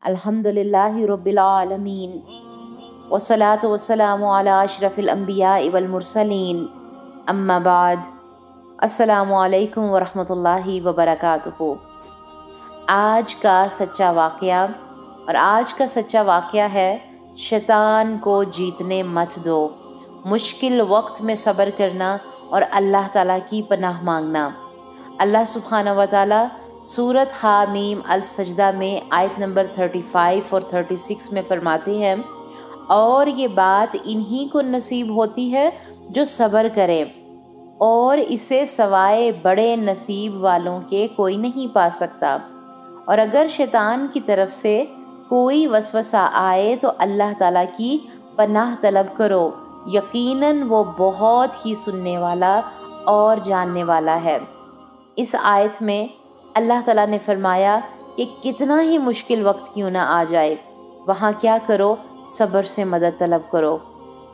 अल्हम्दुलिल्लाहि रब्बिल आलमीन वस्सलातु वस्सलामु अला अशरफिल अंबिया वल मुरसलीन अम्मा बाद। अस्सलामु अलैकुम वरहमतुल्लाहि वबरकातुहू। आज का सच्चा वाक़या है शैतान को जीतने मत दो, मुश्किल वक्त में सब्र करना और अल्लाह ताला की पनाह मांगना। अल्लाह सुब्हानहू व तआला सूरत हामीम अल सजदा में आयत नंबर 35 और 36 में फरमाते हैं, और ये बात इन्हीं को नसीब होती है जो सब्र करें, और इसे सवाए बड़े नसीब वालों के कोई नहीं पा सकता। और अगर शैतान की तरफ से कोई वसवसा आए तो अल्लाह ताला की पनाह तलब करो, यकीनन वो बहुत ही सुनने वाला और जानने वाला है। इस आयत में अल्लाह ताला ने फरमाया कि कितना ही मुश्किल वक्त क्यों ना आ जाए, वहाँ क्या करो, सब्र से मदद तलब करो,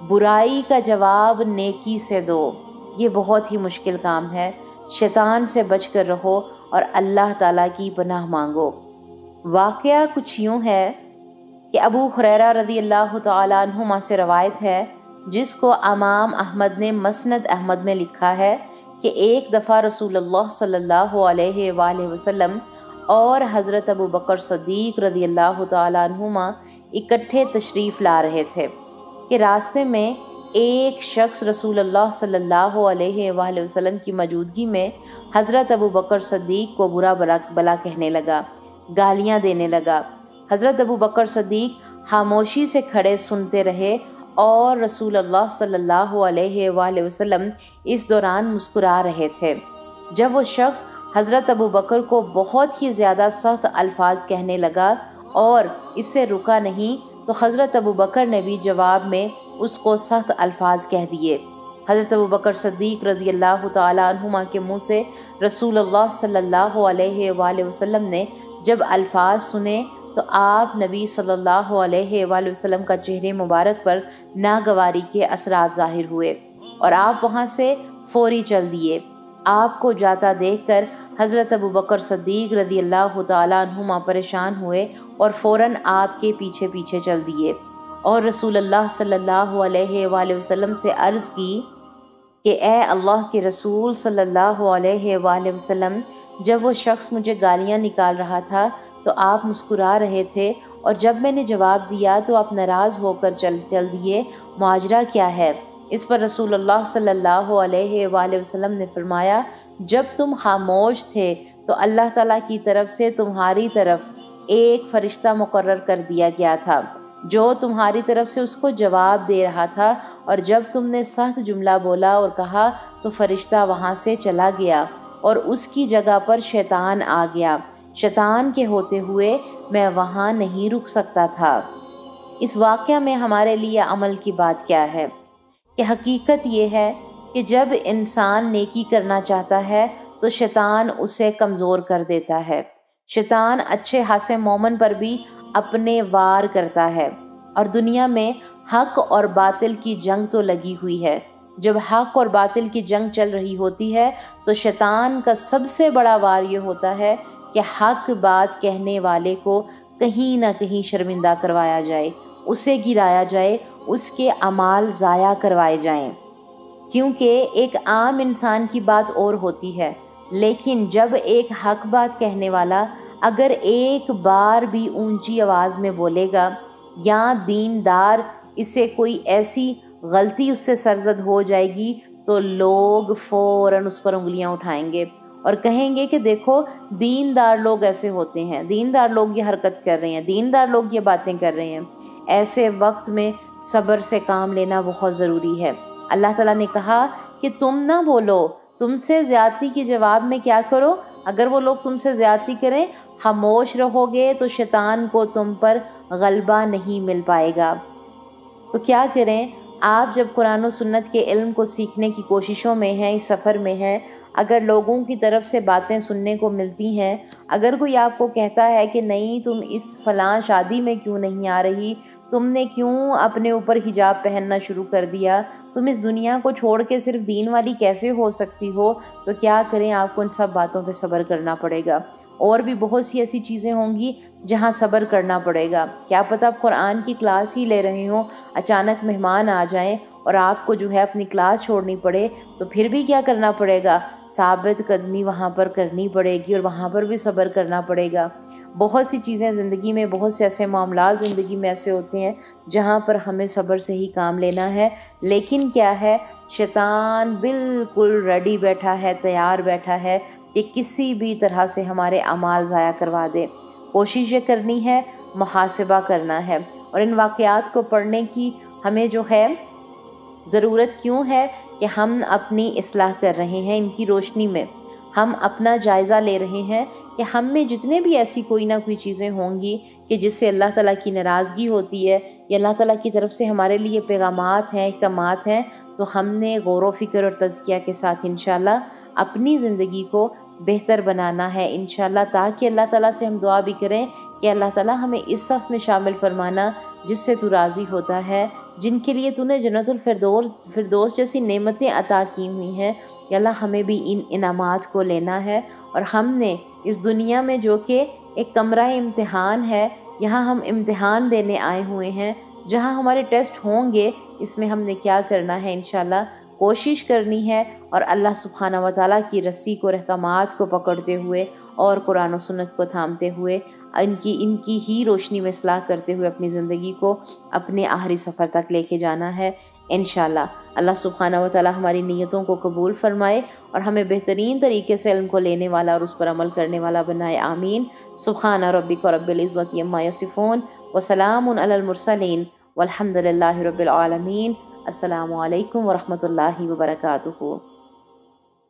बुराई का जवाब नेकी से दो। ये बहुत ही मुश्किल काम है। शैतान से बच कर रहो और अल्लाह ताला की पनाह मांगो। वाक़या कुछ यूँ है कि अबू हुरैरा रज़ी अल्लाह तआला अन्हुमा से रवायत है, जिसको इमाम अहमद ने मस्नद अहमद में लिखा है कि एक दफ़ा रसूलुल्लाह सल्लल्लाहु अलैहि वसल्लम और हज़रत अबू बकर सद्दीक़ रज़ी अल्लाह तआला अन्हुमा इकट्ठे तशरीफ़ ला रहे थे कि रास्ते में एक शख्स रसूलुल्लाह सल्लल्लाहु अलैहि वसल्लम की मौजूदगी में हज़रत अबू बकर सद्दीक़ को बुरा भला कहने लगा, गालियाँ देने लगा। हज़रत अबू बकर सद्दीक़ खामोशी से खड़े सुनते रहे और रसूलुल्लाह सल्लल्लाहु अलैहि वसल्लम इस दौरान मुस्कुरा रहे थे। जब वो शख्स हज़रत अबू बकर को बहुत ही ज़्यादा सख्त अल्फाज कहने लगा और इससे रुका नहीं, तो हज़रत अबू बकर ने भी जवाब में उसको सख्त अल्फाज कह दिए। हज़रत अबू बकर सद्दीक़ रज़ी अल्लाह तआला अन्हुमा के मुँह से रसूलुल्लाह सल्लल्लाहु अलैहि वसल्लम ने जब अल्फाज सुने तो आप नबी सल्लल्लाहु अलैहि वसल्लम का चेहरे मुबारक पर नागवारी के असरात ज़ाहिर हुए और आप वहाँ से फ़ौरी चल दिए। आपको जाता देखकर हज़रत अबू बकर सद्दीक़ रज़ी अल्लाह तआला अन्हुमा परेशान हुए और फ़ौरन आपके पीछे पीछे चल दिए और रसूलुल्लाह सल्लल्लाहु अलैहि वसल्लम से अर्ज़ की कि ए अल्लाह के रसूल सल्लल्लाहु अलैहि वसल्लम, जब वो शख्स मुझे गालियाँ निकाल रहा था तो आप मुस्कुरा रहे थे, और जब मैंने जवाब दिया तो आप नाराज़ होकर चल दिए। माजरा क्या है? इस पर रसूलुल्लाह सल्लल्लाहु अलैहि वसल्लम ने फरमाया, जब तुम खामोश थे तो अल्लाह ताला की तरफ से तुम्हारी तरफ एक फ़रिश्ता मुकर्रर कर दिया गया था जो तुम्हारी तरफ से उसको जवाब दे रहा था, और जब तुमने सख्त जुमला बोला और कहा तो फ़रिश्ता वहाँ से चला गया और उसकी जगह पर शैतान आ गया। शैतान के होते हुए मैं वहाँ नहीं रुक सकता था। इस वाक़या में हमारे लिए अमल की बात क्या है कि हकीकत ये है कि जब इंसान नेकी करना चाहता है तो शैतान उसे कमज़ोर कर देता है। शैतान अच्छे खासे मोमिन पर भी अपने वार करता है, और दुनिया में हक़ और बातिल की जंग तो लगी हुई है। जब हक़ और बातिल की जंग चल रही होती है तो शैतान का सबसे बड़ा वार ये होता है कि हक़ बात कहने वाले को कहीं ना कहीं शर्मिंदा करवाया जाए, उसे गिराया जाए, उसके अमाल ज़ाया करवाए जाएं। क्योंकि एक आम इंसान की बात और होती है, लेकिन जब एक हक़ बात कहने वाला अगर एक बार भी ऊंची आवाज़ में बोलेगा या दीनदार इसे कोई ऐसी गलती उससे सरजद हो जाएगी तो लोग फ़ौरन उस पर उंगलियां उठाएंगे और कहेंगे कि देखो दीनदार लोग ऐसे होते हैं, दीनदार लोग ये हरकत कर रहे हैं, दीनदार लोग ये बातें कर रहे हैं। ऐसे वक्त में सब्र से काम लेना बहुत ज़रूरी है। अल्लाह ताला ने कहा कि तुम ना बोलो, तुमसे ज़्यादती के जवाब में क्या करो, अगर वो लोग तुमसे ज़्यादती करें, खामोश रहोगे तो शैतान को तुम पर गलबा नहीं मिल पाएगा। तो क्या करें? आप जब कुरान और सुन्नत के इल्म को सीखने की कोशिशों में हैं, इस सफ़र में हैं, अगर लोगों की तरफ से बातें सुनने को मिलती हैं, अगर कोई आपको कहता है कि नहीं तुम इस फ़लाँ शादी में क्यों नहीं आ रही, तुमने क्यों अपने ऊपर हिजाब पहनना शुरू कर दिया, तुम इस दुनिया को छोड़ के सिर्फ दीन वाली कैसे हो सकती हो, तो क्या करें? आपको इन सब बातों पे सब्र करना पड़ेगा। اور بھی بہت سی ایسی چیزیں ہوں گی جہاں صبر کرنا پڑے گا۔ کیا پتہ آپ قرآن کی کلاس ہی لے رہے ہوں، اچانک مہمان آ جائیں اور آپ کو جو ہے اپنی کلاس چھوڑنی پڑے، تو پھر بھی کیا کرنا پڑے گا؟ ثابت قدمی وہاں پر کرنی پڑے گی اور وہاں پر بھی صبر کرنا پڑے گا۔ بہت سی چیزیں زندگی میں، بہت سے ایسے معاملات زندگی میں ایسے ہوتے ہیں جہاں پر ہمیں صبر سے ہی کام لینا ہے، لیکن کیا ہے، شیطان بالکل ریڈی بیٹھا ہے، تیار بیٹھا ہے کہ کسی بھی طرح سے ہمارے اعمال ضائع کروا دے۔ کوشش یہ کرنی ہے، محاسبہ کرنا ہے، اور ان واقعات کو پڑھنے کی ہمیں جو ہے ضرورت کیوں ہے کہ ہم اپنی اصلاح کر رہے ہیں۔ ان کی روشنی میں ہم اپنا جائزہ لے رہے ہیں کہ ہم میں جتنے بھی ایسی کوئی نہ کوئی چیزیں ہوں گی کہ جس سے اللہ تعالیٰ کی ناراضگی ہوتی ہے یا اللہ تعالیٰ کی طرف سے ہمارے لیے پیغامات ہیں، احکامات ہیں، تو ہم نے غور و فکر اور تزکیہ کے ساتھ انشاءاللہ اپنی زندگی کو بہتر بنانا ہے انشاءاللہ، تاکہ اللہ تعالیٰ سے ہم دعا بھی کریں کہ اللہ تعالیٰ ہمیں اس صف میں شامل فرمانا جس سے تو راضی ہوتا ہے، جن کے لیے تو نے جنت الفردوس جیسی نعمتیں عطا کی ہوئی ہیں۔ یا اللہ ہمیں بھی ان انعامات کو لینا ہے، اور ہم نے اس دنیا میں جو کہ ایک کمرہ امتحان ہے، یہاں ہم امتحان دینے آئے ہوئے ہیں، جہاں ہمارے ٹیسٹ ہوں گے، اس میں ہم نے کیا کرنا ہے؟ انشاءاللہ کوشش کرنی ہے اور اللہ سبحانہ و تعالیٰ کی رسی کو، احکامات کو پکڑتے ہوئے اور قرآن و سنت کو تھامتے ہوئے ان کی ہی روشنی میں اصلاح کرتے ہوئے اپنی زندگی کو اپنے آخری سفر تک لے کے جانا ہے انشاءاللہ۔ اللہ سبحانہ و تعالیٰ ہماری نیتوں کو قبول فرمائے اور ہمیں بہترین طریقے سے علم کو لینے والا اور اس پر عمل کرنے والا بنائے، آمین۔ سبحان ربک رب العزت عما یصفون وسلام علی المرسلین والحمد للہ رب العالمین۔ السلام علیکم ورحمۃ اللہ وبرکاتہ۔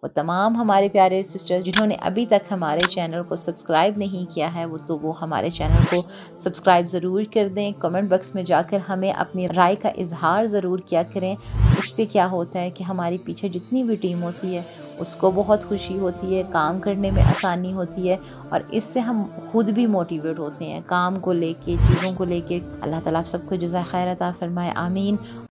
وہ تمام ہمارے پیارے سسٹرز جنہوں نے ابھی تک ہمارے چینل کو سبسکرائب نہیں کیا ہے، وہ ہمارے چینل کو سبسکرائب ضرور کر دیں۔ کمنٹ باکس میں جا کر ہمیں اپنی رائے کا اظہار ضرور کیا کریں۔ اس سے کیا ہوتا ہے کہ ہماری پیچھے جتنی بھی ٹیم ہوتی ہے اس کو بہت خوشی ہوتی ہے، کام کرنے میں آسانی ہوتی ہے، اور اس سے ہم خود بھی موٹیویٹ ہوتے ہیں کام کو لے کے، چیزوں کو لے کے۔ اللہ تعالیٰ آپ سب کو جزائے خیر عطا فرمائے، آمین۔